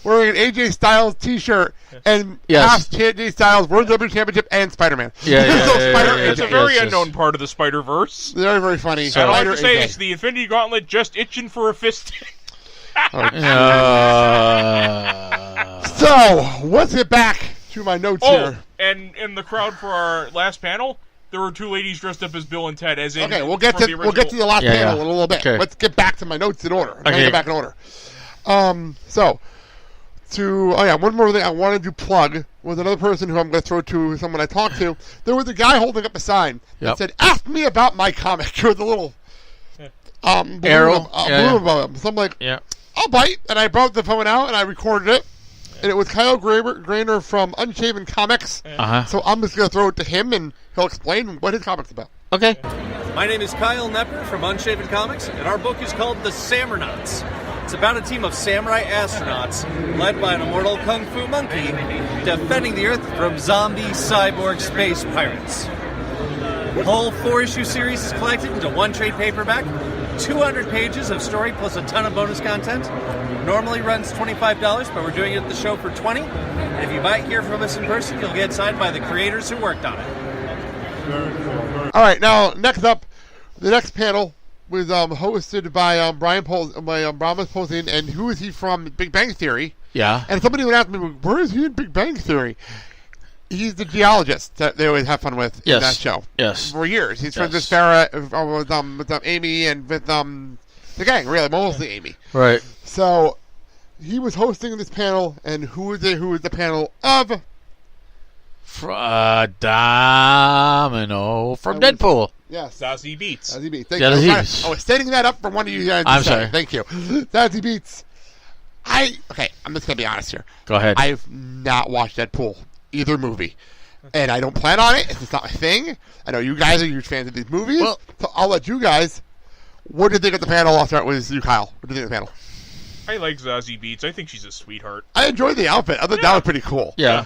wearing an AJ Styles T-shirt and half AJ Styles World WWE Championship and Spider-Man. It's a very unknown part of the Spider-Verse. Very, very funny. So all I have to say is the Infinity Gauntlet just itching for a fist. So, let's get back to my notes here. And in the crowd for our last panel, there were two ladies dressed up as Bill and Ted. Okay, we'll get to the last panel in a little bit. Okay. Let's get back to my notes in order. Get back in order. One more thing I wanted to plug was another person who I'm going to throw to someone I talked to. There was a guy holding up a sign that said, "Ask me about my comic." With a little arrow above him. So I'm like, I'll bite. And I brought the phone out and I recorded it. And it was Kyle Grainer from Unshaven Comics. So I'm just going to throw it to him and he'll explain what his comic's about. Okay. My name is Kyle Nepper from Unshaven Comics, and our book is called The Samurnauts. It's about a team of samurai astronauts led by an immortal kung fu monkey defending the Earth from zombie cyborg space pirates. The whole 4-issue series is collected into one trade paperback, 200 pages of story plus a ton of bonus content. Normally runs $25, but we're doing it at the show for $20. And if you buy it here from us in person, you'll get signed by the creators who worked on it. All right, now next up, the next panel was hosted by Brahmas Posehn, and who is he from Big Bang Theory? Yeah. And somebody would ask me, where is he in Big Bang Theory? He's the geologist that they always have fun with in that show. Yes. For years. He's friends with Farrah, with Amy, and with the gang, really, mostly Amy. Right. So he was hosting this panel, and who was the panel of? Domino from Deadpool. Yes. Zazie Beetz. Zazie Beetz. Thank you. I was setting that up for one of you guys. I'm sorry. Thank you. Zazie Beetz. I'm just going to be honest here. Go ahead. I've not watched Deadpool, either movie. And I don't plan on it. It's not my thing. I know you guys are huge fans of these movies. Well, so I'll let you guys. What did you think of the panel? I'll start with you, Kyle. What did you think of the panel? I like Zazie Beetz. I think she's a sweetheart. I enjoyed the outfit. I thought that was pretty cool. Yeah.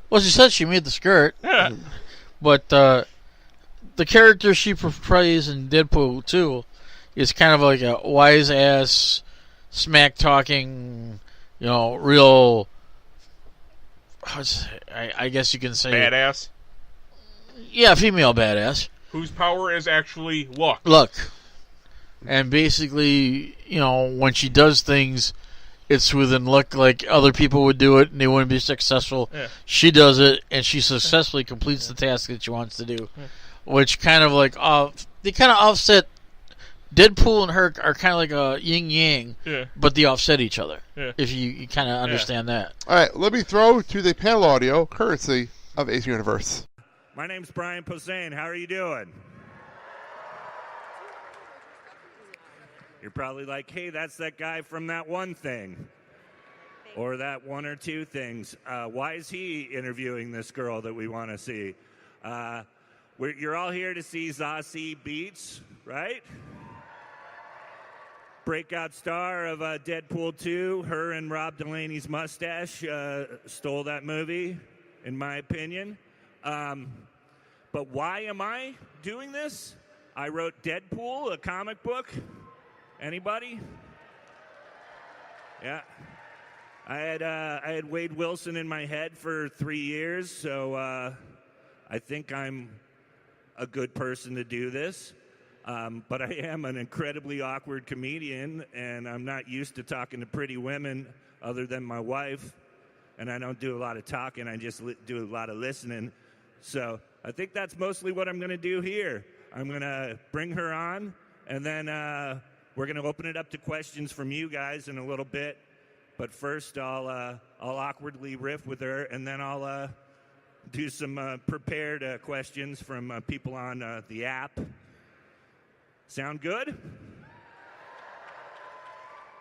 Well, she said she made the skirt. But the character she portrays in Deadpool 2 is kind of like a wise-ass, smack-talking, real... I guess you can say... Badass? Yeah, female badass. Whose power is actually luck. Luck. And basically, when she does things, it's within luck, like other people would do it and they wouldn't be successful. Yeah. She does it, and she successfully completes the task that she wants to do. Yeah. Which kind of like, they kind of offset. Deadpool and her are kind of like a yin-yang, but they offset each other, if you kind of understand that. All right, let me throw to the panel audio, courtesy of Ace Universe. My name's Brian Posehn. How are you doing? You're probably like, hey, that's that guy from that one thing. Or that one or two things. Why is he interviewing this girl that we want to see? You're all here to see Zazie Beetz, right? Breakout star of Deadpool 2. Her and Rob Delaney's mustache stole that movie, in my opinion. But why am I doing this? I wrote Deadpool, a comic book. Anybody? Yeah. I had Wade Wilson in my head for 3 years, so I think I'm a good person to do this. But I am an incredibly awkward comedian, and I'm not used to talking to pretty women other than my wife. And I don't do a lot of talking, I just do a lot of listening. So I think that's mostly what I'm going to do here. I'm going to bring her on, and then we're going to open it up to questions from you guys in a little bit. But first, I'll awkwardly riff with her, and then I'll do some prepared questions from people on the app. Sound good?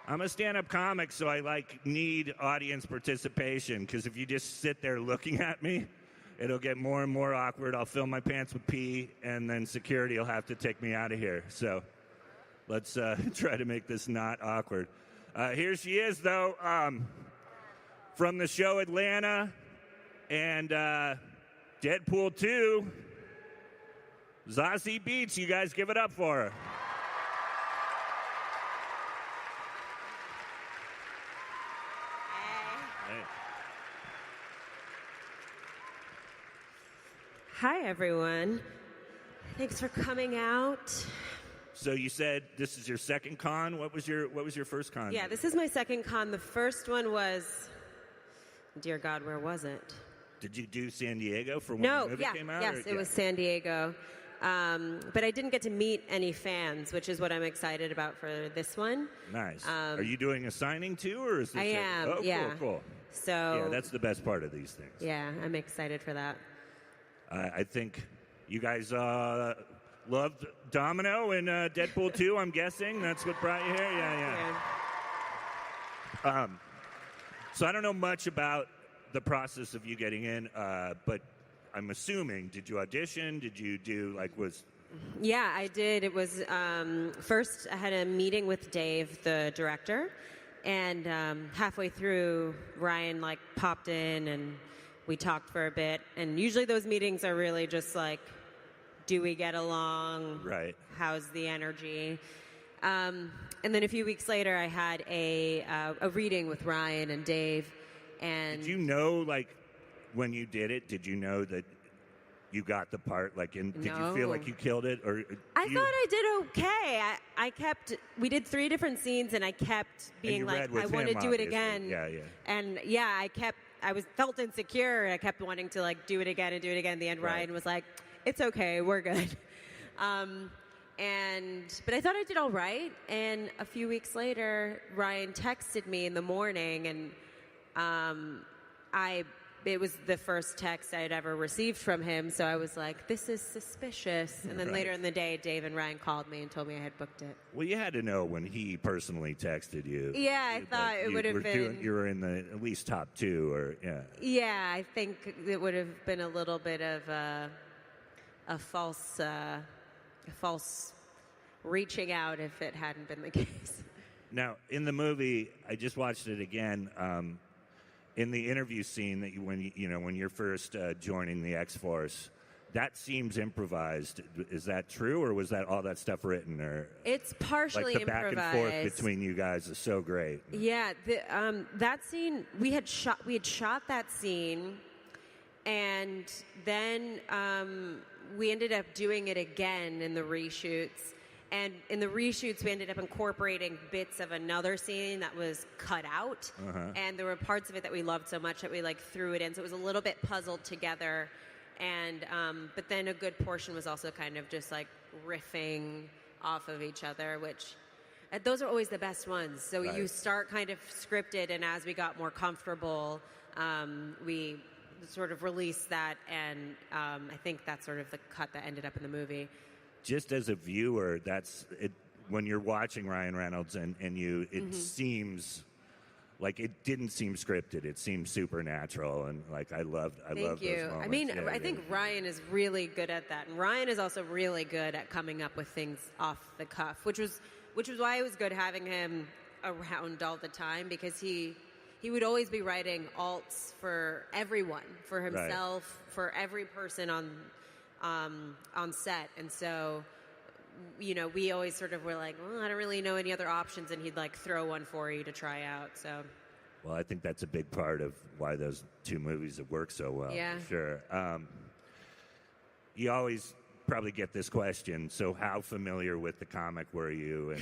I'm a stand-up comic, so I need audience participation, because if you just sit there looking at me, it'll get more and more awkward. I'll fill my pants with pee, and then security will have to take me out of here. So let's try to make this not awkward. Here she is, though, from the show Atlanta and Deadpool 2, Zazie Beetz. You guys give it up for her. Hi, everyone. Thanks for coming out. So you said this is your second con. What was your first con? Yeah, this is my second con. The first one was, dear God, where was it? Did you do San Diego for when the movie came out? Yes, it was San Diego. But I didn't get to meet any fans, which is what I'm excited about for this one. Nice. Are you doing a signing too, or is this? I am. Oh, yeah. Cool. So yeah, that's the best part of these things. Yeah, I'm excited for that. I think you guys loved Domino and Deadpool 2. I'm guessing that's what brought you here. Yeah. So I don't know much about the process of you getting in, but I'm assuming, did you audition? Did you do, Yeah, I did. It was, first I had a meeting with Dave, the director, and halfway through, Ryan, popped in, and we talked for a bit. And usually those meetings are really just do we get along? Right. How's the energy? And then a few weeks later, I had a reading with Ryan and Dave. And did you know, when you did it, did you know that you got the part? Did you feel like you killed it? Or I thought I did okay. I kept. We did 3 different scenes, and I kept being I want to do it again. Yeah. And I kept. Felt insecure. I kept wanting to do it again and do it again. In the end, Right. Ryan was like, "It's okay, we're good." But I thought I did all right. And a few weeks later, Ryan texted me in the morning, and it was the first text I'd ever received from him, so I was like, this is suspicious. And then Right. later in the day, Dave and Ryan called me and told me I had booked it. Well, you had to know when he personally texted you. Yeah, I thought it would have been... You were in the at least top 2, or, yeah. Yeah, I think it would have been a little bit of a false reaching out if it hadn't been the case. Now, in the movie, I just watched it again. In the interview scene that when you're first joining the X-Force, that seems improvised. Is that true, or was that all that stuff written? Or it's partially the back improvised. and forth between you guys is so great. Yeah, that scene we had shot that scene, and then we ended up doing it again in the reshoots. And in the reshoots, we ended up incorporating bits of another scene that was cut out. Uh-huh. And there were parts of it that we loved so much that we threw it in. So it was a little bit puzzled together. And but then a good portion was also kind of just riffing off of each other, which those are always the best ones. So Right. you start kind of scripted, and as we got more comfortable, we sort of released that. And I think that's sort of the cut that ended up in the movie. Just as a viewer, that's it. When you're watching Ryan Reynolds and you, it seems like it didn't seem scripted. It seemed supernatural, and I loved Thank those you. moments. I mean, Yeah, I think Ryan is really good at that, and Ryan is also really good at coming up with things off the cuff, which was why it was good having him around all the time, because he would always be writing alts for everyone, for himself, Right. for every person on set. And so, we always sort of were like, well, I don't really know any other options, and he'd throw one for you to try out. So, well, I think that's a big part of why those 2 movies have worked so well. Yeah. For sure. You always probably get this question. So, how familiar with the comic were you?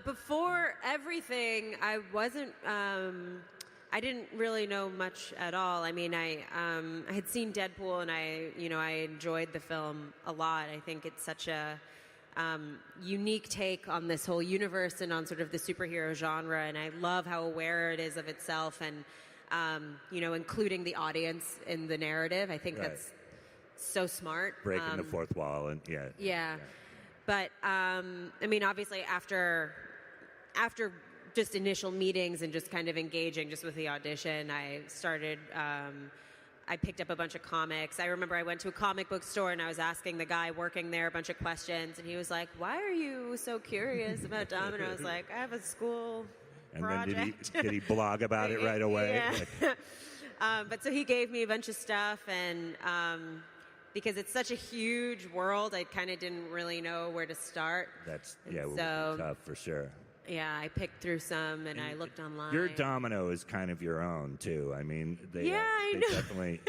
Before everything, I wasn't. I didn't really know much at all. I mean, I had seen Deadpool, and I enjoyed the film a lot. I think it's such a unique take on this whole universe and on sort of the superhero genre, and I love how aware it is of itself, and including the audience in the narrative. I think Right. that's so smart. Breaking the fourth wall, and Yeah. But I mean, obviously, after just initial meetings and just kind of engaging just with the audition, I started. I picked up a bunch of comics. I remember I went to a comic book store and I was asking the guy working there a bunch of questions, and he was like, "Why are you so curious about Domino?" I was like, "I have a school project." Then did he blog about it right away? Yeah. But so he gave me a bunch of stuff, and because it's such a huge world, I kind of didn't really know where to start. That's And it would be tough for sure. Yeah, I picked through some, and I looked online. Your Domino is kind of your own too. I mean, they I know. definitely.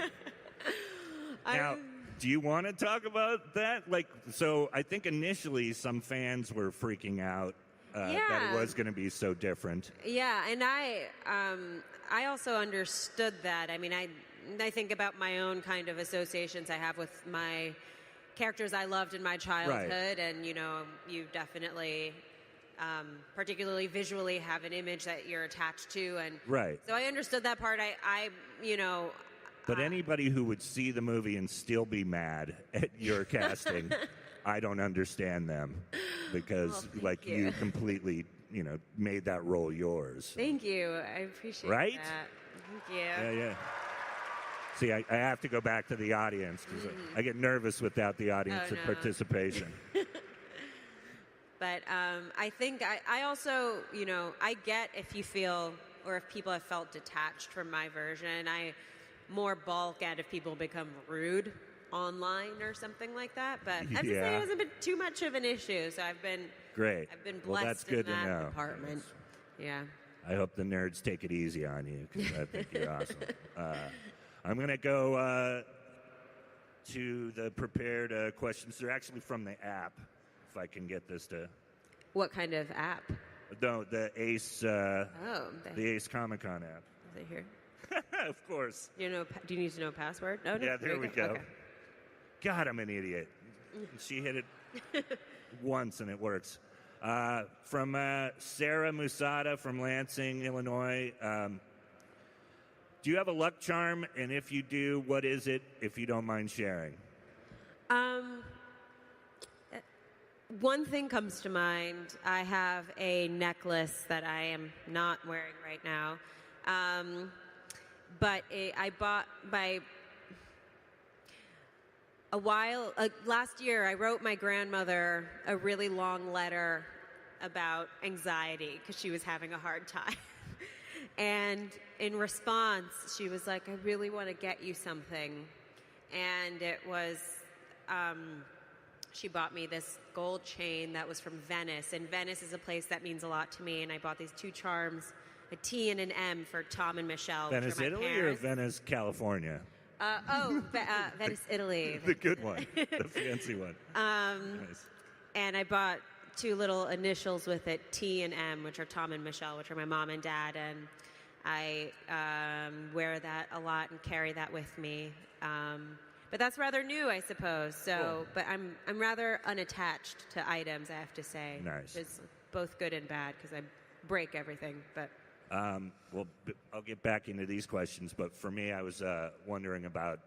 Now, do you want to talk about that? Like, so I think initially some fans were freaking out that it was going to be so different. Yeah, and I also understood that. I mean, I think about my own kind of associations I have with my characters I loved in my childhood, and you definitely, particularly visually, have an image that you're attached to, and so I understood that part. But anybody who would see the movie and still be mad at your casting, I don't understand them, because you completely, made that role yours. Thank you. I appreciate that. Thank you. Yeah. See, I have to go back to the audience because I get nervous without the audience participation. But I think I also, I get if you feel, or if people have felt detached from my version. I more balk at if people become rude online or something like that. But I have to say it hasn't been too much of an issue. So I've been great. I've been blessed well, that's good in that to know. department. Yeah. I hope the nerds take it easy on you, because I think you're awesome. I'm going to go to the prepared questions. They're actually from the app, if I can get this to... What kind of app? No, the Ace. The Ace Comic-Con app. Is it here? Of course. Do you need to know password? No. Yeah, there we go. Okay. God, I'm an idiot. She hit it once and it works. From Sarah Musada from Lansing, Illinois. Do you have a luck charm? And if you do, what is it, if you don't mind sharing? One thing comes to mind. I have a necklace that I am not wearing right now. But I bought last year, I wrote my grandmother a really long letter about anxiety because she was having a hard time. And in response, she was like, I really want to get you something. And it was, she bought me this gold chain that was from Venice. And Venice is a place that means a lot to me. And I bought these two charms, a T and an M for Tom and Michelle. Venice, Italy, parents. or Venice, California? Venice, Italy. The good one, the fancy one. Nice. And I bought two little initials with it, T and M, which are Tom and Michelle, which are my mom and dad. And I wear that a lot and carry that with me. But that's rather new, I suppose. So, cool. But I'm rather unattached to items, I have to say. Nice. It's both good and bad because I break everything. But well, I'll get back into these questions. But for me, I was wondering about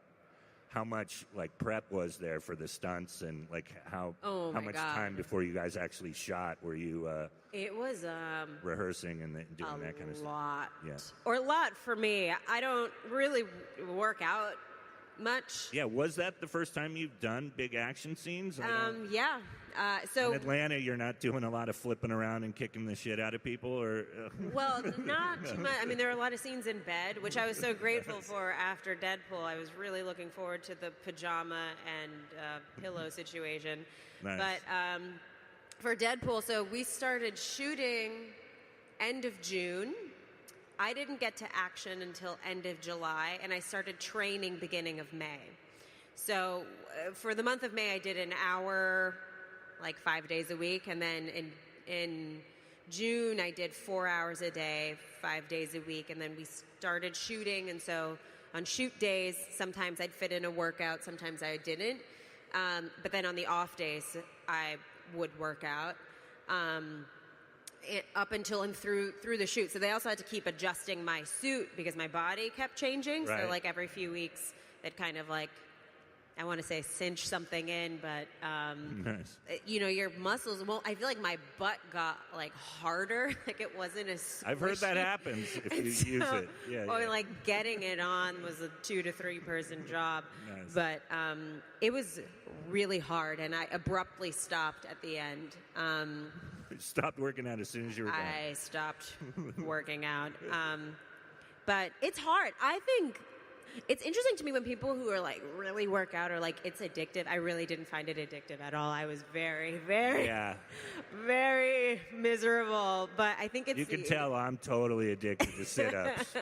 how much prep was there for the stunts, and how much time before you guys actually shot were you? It was rehearsing and doing that kind of stuff. A lot. Yeah. Or a lot for me. I don't really work out much. Yeah, was that the first time you've done big action scenes? Yeah. So in Atlanta, you're not doing a lot of flipping around and kicking the shit out of people, or? Well, not too much. I mean, there are a lot of scenes in bed, which I was so grateful for after Deadpool. I was really looking forward to the pajama and pillow situation. Nice. But for Deadpool, so we started shooting end of June. I didn't get to action until end of July, and I started training beginning of May. So for the month of May, I did an hour, 5 days a week, and then in June, I did 4 hours a day, 5 days a week, and then we started shooting, and so on shoot days, sometimes I'd fit in a workout, sometimes I didn't, but then on the off days, I would work out. Up until and through the shoot. So they also had to keep adjusting my suit because my body kept changing. Right. So every few weeks, they'd kind of I want to say cinch something in, but nice. Your muscles. Well, I feel like my butt got harder. It wasn't as. I've heard that happens if you use it. Yeah. Or getting it on was a 2 to 3 person job. Nice. But it was really hard, and I abruptly stopped at the end. Stopped working out as soon as you were done. I stopped working out. But it's hard. I think it's interesting to me when people who are really work out are it's addictive. I really didn't find it addictive at all. I was very, very, very miserable. But I think it's... You can tell I'm totally addicted to sit-ups.